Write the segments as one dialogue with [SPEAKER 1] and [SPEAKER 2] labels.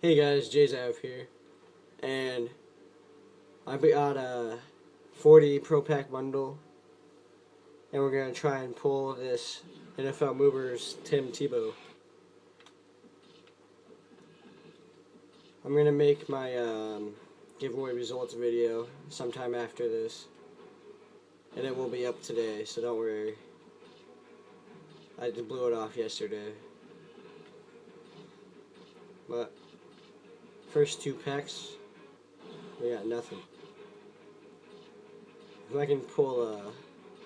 [SPEAKER 1] Hey guys, Zav here, and I got a 40 Pro Pack bundle, and we're gonna try and pull this NFL Movers Tim Tebow. I'm gonna make my giveaway results video sometime after this, and it will be up today, so don't worry. I just blew it off yesterday, but first two packs, we got nothing. If I can pull a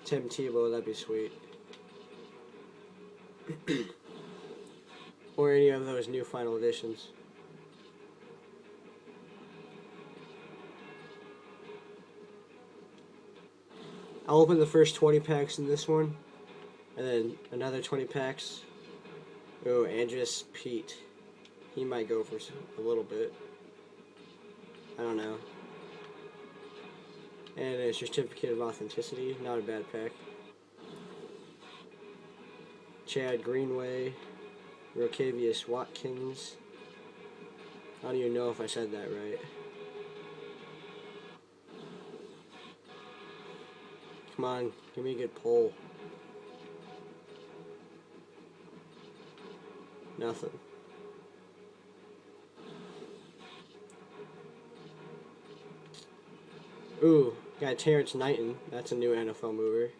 [SPEAKER 1] Tim Tebow, that'd be sweet. Or any of those new final editions. I'll open the first 20 packs in this one, and then another 20 packs. Oh, Andrews Pete. He might go for a little bit. I don't know. And a certificate of authenticity, not a bad pack. Chad Greenway, Rokavius Watkins. I don't even know if I said that right. Come on, give me a good pull. Nothing. Ooh, got Terrence Knighton. That's a new NFL mover.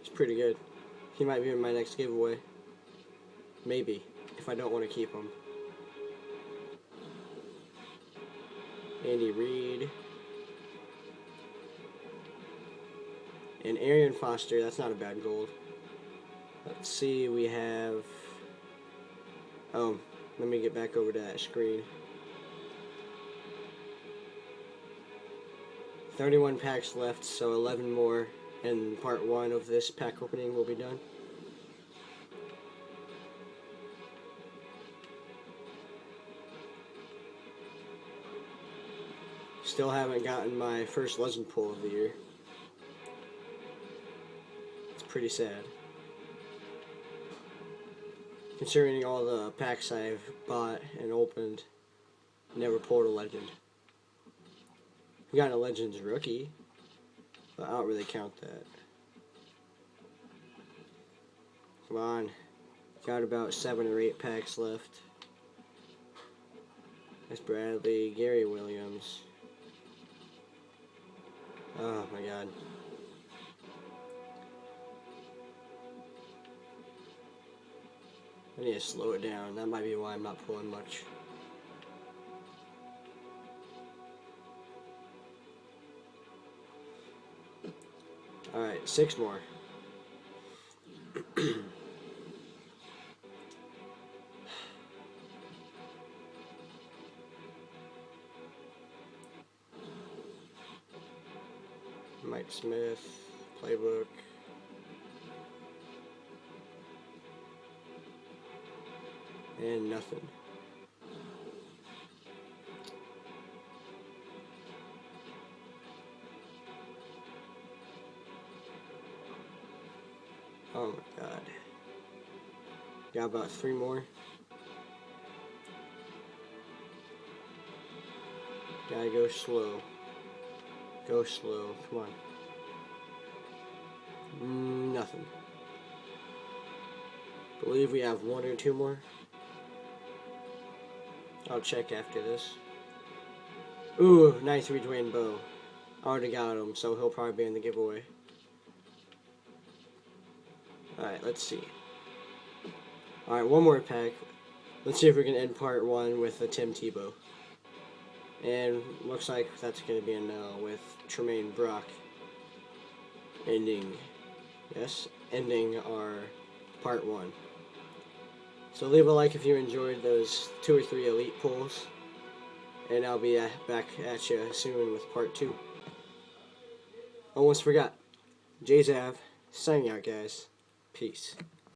[SPEAKER 1] He's pretty good. He might be in my next giveaway. Maybe, if I don't want to keep him. Andy Reid. And Arian Foster, that's not a bad gold. Let's see, we have... Oh, let me get back over to that screen. 31 packs left, so 11 more, and part 1 of this pack opening will be done. Still haven't gotten my first legend pull of the year. It's pretty sad, considering all the packs I've bought and opened. Never pulled a legend. We got a Legends rookie, but I don't really count that. Come on. Got about 7 or 8 packs left. That's Bradley, Gary Williams. Oh my god. I need to slow it down. That might be why I'm not pulling much. Alright, 6 more. Mike Smith, playbook. And nothing. Oh my god. Got about 3 more. Gotta go slow. Go slow. Come on. Nothing. Believe we have 1 or 2 more. I'll check after this. Ooh, 93 Dwayne Bowe. I already got him, so he'll probably be in the giveaway. Alright, let's see. Alright, 1 more pack. Let's see if we can end part 1 with a Tim Tebow. And looks like that's going to be a no with Tremaine Brock ending our part 1. So leave a like if you enjoyed those 2 or 3 elite pulls, and I'll be back at you soon with part 2. Almost forgot. Zav, signing out, guys. Peace.